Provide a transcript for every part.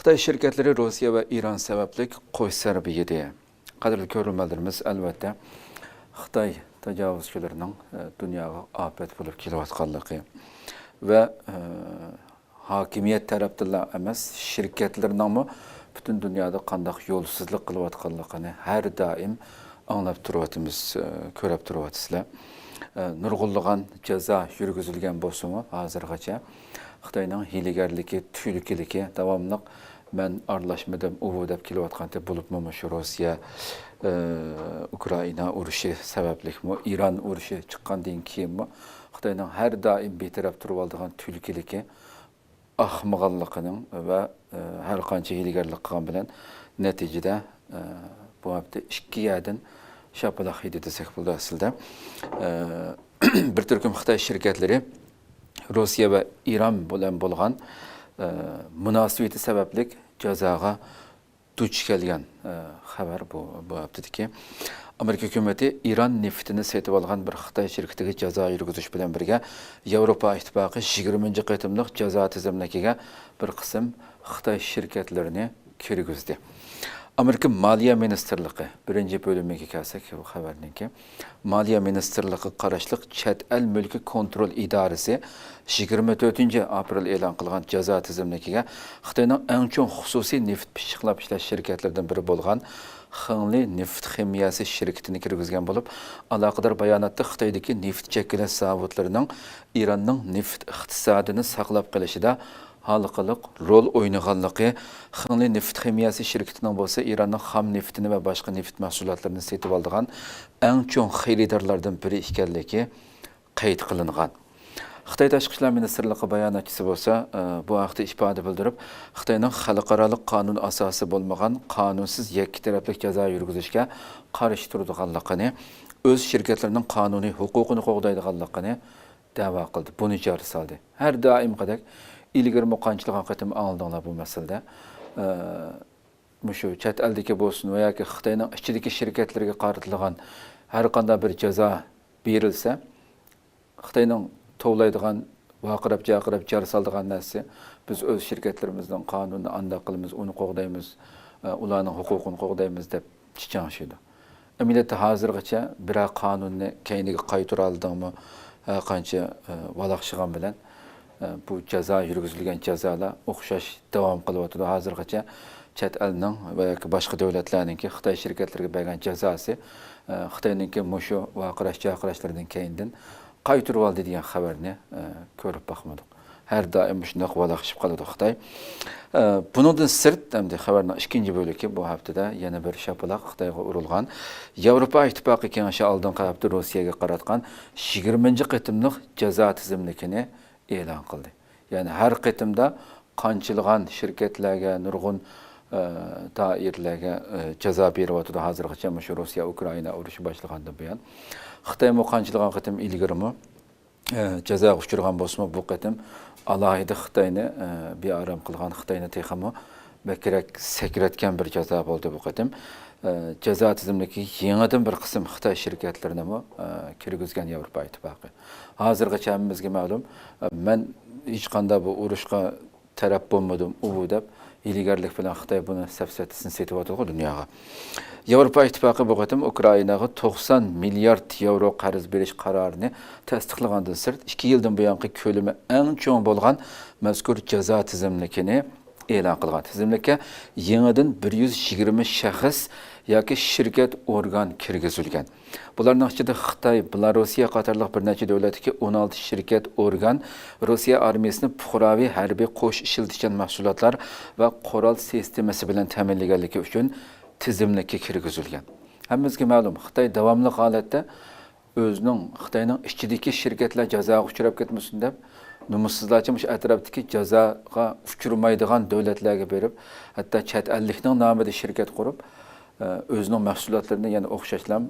Xitoy şirketleri Rossiya ve İran sebeplik qo'sh zarbi yedi. Qadrli ko'ruvchilarimiz, albatta Xitoy tajovuzchilarining dunyoga afat bo'lib kelayotganligi va hokimiyat tarafdan emas, shirkatlarning butun dunyoda qanday yo'lsizlik qilayotganligini har doim anglab turyapmiz, ko'rib turyapsizlar. Nurg'unlagan jazo yurgizilgan bo'lsa-mu, hozirgacha Xitoyning hiylagarligi, tuyulkiligi davomli men aralashmadim, u deb kelayotganda bo'libmi shu Rossiya Ukraina urushi sabablikmi, Iran urushi chiqqandan keyinmi Xitoyning har doim betaraf turib oladigan tuyulkiligi, ahmoqligining va har qancha hiylagarlik qilgan bilan natijada bu hafta ikki yerdan shapaloq yedi desak bo'ladi aslida. Bir turkum Xitoy shirkatlari Rossiya ve İran bilan bo'lgan munosabati sababli jazoga duch kelgan xabar bu haftadagi. Amerika hukumati İran neftini sotib olgan bir Xitoy shirkatiga jazo yurgizish bilan birga Yevropa ittifoqi 20 qatimliq jazo tizimligiga bir qism Xitoy shirkatlarini kirgizdi. Amerika Maliya Ministerligi birinci bölümüge kelsak bu xabarninki Maliya Ministerligi qarashliq chet el mulki kontrol idorasi 24 aprel e'lon qilgan jazo tizimligiga Xitoyning eng chong xususiy neft pishiqlab ishlash shirkatlaridan biri bo'lgan Xinli neft ximiyasi shirkatini kirgizgan bo'lib, aloqador bayonotda Xitoydagi neft cheklash zavotlarining Iranning neft iqtisodini saqlab qolishida halqılık rol oynaganlığı, Xinli neft ximiyasi şirketining bo'lsa Iranning xam neftini ve başka neft mahsulotlarini sotib oladigan eng chong xaridorlardan biri ekanligi qayd qilingan. Xitoy Tashqi ishlar ministrligi bayonotchisi bo'lsa, bu haqda ifoda bildirib, Xitoyning xalqaro qonun asosi bo'lmagan qonunsiz yakki tarafli jazo yurgizishga qarshi turadiganligini, o'z shirkatlarining qonuniy huquqini qo'g'daydiganligini da'vo qildi. Buni joriy soldi. Har doim qadar ilgari muqanchilik qatim aldinglar bu masalada. Mushu chet eldagi bo'lsin va yoki Xitoyning ichidagi shirkatlarga qaratilgan har qanday bir jazo berilsa, Xitoyning tovlaydigan vaqirab jar soldigan narsa biz o'z shirkatlarimizning qonunini anda qilamiz, uni qo'g'daymiz, ularning huquqini qo'g'daymiz deb chiqanshidi. Millatda hozirgacha bir qonunni keyniga qaytara oldingmi, qancha valaqshigan bilan bu jazo yurgizilgan jazolar o'xshash davom qilyapti. Hozirgacha chet elning va yoki boshqa davlatlarningki Xitoy shirkatlariga bergan jazosi Xitoyningki mushu vaqirash-chaqirashlardan keyindan qaytirib oldi degan xabarni ko'rib boqmadik. Har doim shunday valaqishib qoladi Xitoy. Bundan sirt hamda xabarning ikkinchi bo'ligi bu haftada yana bir shapaloq Xitoyga urilgan. Yevropa ittifoqi kengashi oldingi hafta Rossiyaga qaratgan 20 qatimliq jazo tizimligini e'lon qildi. Yani her qitimda qanchilgan shirkatlarga, nurg'un doirlarga jazo beryapti. Hozirgacha shu Rossiya Ukraina urushi boshlagandan buyon Xitoy qanchilgan qitim ilgirimi jazoga uchirgan bo'lsa, bu qitim alohida Xitoyni bearam qilgan, Xitoyni texmi bakrak sakratgan bir jazo bo'ldi bu qitim. Jazo tizimligi yangidan bir qism Xitoy shirkatlarini kirgizgan Yevropa ittifoqi. Hozirgacha hammamizga ma'lum, men hech qanday bu urushga taraf bo'lmadim, u deb hiylagarlik bilan Xitoy buni safsatisini setib o'tadi dunyoga. Yevropa ittifoqi bu qatim Ukrainaga 90 milliard yevro qarz berish qarorini tasdiqlagandan sirt 2 yildan buyongi ko'lami eng cho'ng bo'lgan mazkur jazo tizimligini e'lon qilgan. Tizimlikka yangidan 120 shaxs yoki shirkat organ kirgizilgan. Bularning ichida Xitoy, Belorussiya qatorliq bir necha davlatdagi 16 shirkat organ Rossiya armiyasini fuqaroviy harbiy qo'sh ishlatgan mahsulotlar va qurol sistemasi bilan ta'minlaganligi uchun tizimlikka kirgizilgan. Hammamizga ma'lum, Xitoy davomli holatda o'zining Xitoyning ichidagi shirkatlar jazoga uchrab ketmasin deb numussizlarcha atrofdagi jazoga uchirmaydigan davlatlarga berib, hatto chet ellikning nomida shirkat qurib, o'zining mahsulotlarini yana o'xshashlam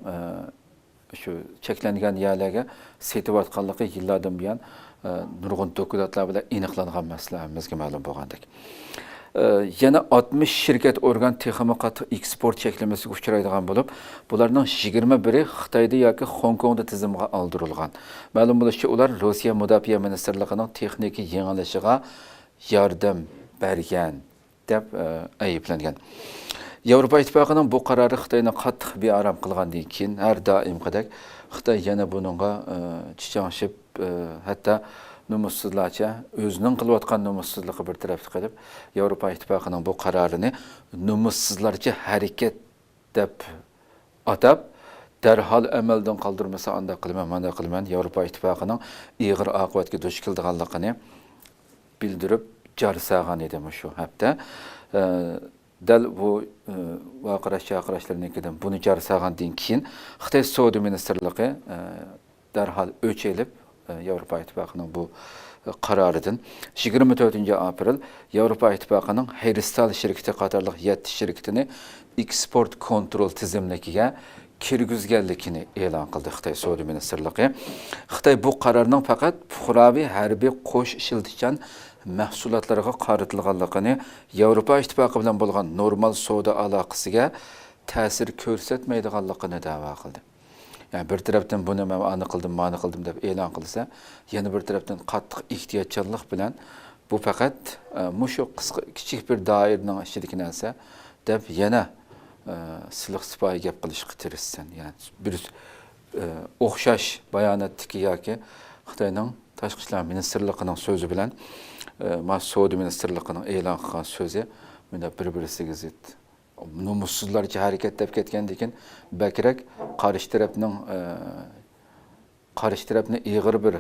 shu cheklangan yerlarga setayotganligi yillardan buyon nurg'un dokumentlar bilan aniqlangan masalamizga ma'lum bo'lgandek. Yana 60 shirkat organ texnika qattiq eksport cheklamasiga uchraydigan bo'lib, bularning 21 Xitoyda yoki Hong Kongda tizimga oldirilgan. Ma'lum bo'lishicha, ular Rossiya Mudofaa ministrligining texnik yangilishiga yordam bergan deb ayıplangan. Yevropa İttifaqının bu qararı Xitoyni qattiq bearam qilgandan keyin har doimgidek Xitoy yana buningga chichangshib, hatto numussizlarcha o'zining qilayotgan numussizligi bir tarafga qilib, Yevropa İttifaqının bu qararini numussizlarcha harakat deb atab, darhol amaldan qoldirmasa anda qilman, mana qilman, Yevropa İttifaqının ig'ir oqibatga duch kelganligini bildirib jarsagan edi shu hafta. Dal bu vaqirash-chaqirashlarnikidan buni jarsagandan keyin Xitoy Savdo ministrligi darhol o'ch elib Yevropa İttifaqının bu qaroridan 24 aprel Yevropa İttifaqının Hayristal şirketi qatorliq 7 şirketini eksport kontrol tizimligiga kirgizganligini e'lon qildi Xitoy Savdo ministrligi. Xitoy bu qarorning faqat fuqaroviy harbiy qo'sh ishiltichan mahsulotlarga qaratilganligini, Yevropa İttifaqı bilan bo'lgan normal savdo aloqasiga ta'sir ko'rsatmaydiganligini da'vo qildi. Yani bir tarafdan buni men aniq qildim, ma'ni qildim deb e'lon qilsa, yana bir tarafdan qattiq ehtiyotchanlik bilan bu faqat mushu qisqa kichik bir doiraning ichidagi narsa deb yana siliq sipoyi gap qilishga tirishsin. Yani bir o'xshash bayonotdagi yoki Xitoyning tashqi ishlar ministrligining so'zi bilan Savdo ministrligining e'lon qilgan so'zi bunda bir-birisiga zid. Numussizlarcha harakat deb ketgandan keyin bakrak qarshi tarafni ig'ir bir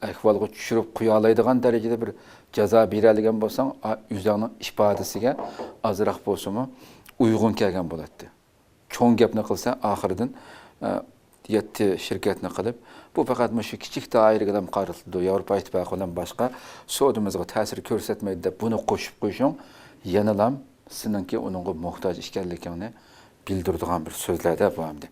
ahvolga tushirib qo'ya oladigan darajada bir jazo beradigan bo'lsang, o'zingning ifodasiga ozroq bo'lsa-mu uyg'un kelgan bo'ladi. Cho'ng gapni qilsa, oxiridan 7 shirkatni qilib, bu faqat shu kichik doiraga qaratildi. Yevropa İttifaqı bilan boshqa savdomizga ta'sir ko'rsatmaydi deb buni qo'shib qo'yishing, yana ham sizningki uningga muhtoj ekanligingni bildiradigan bir so'zlarda bu hamda.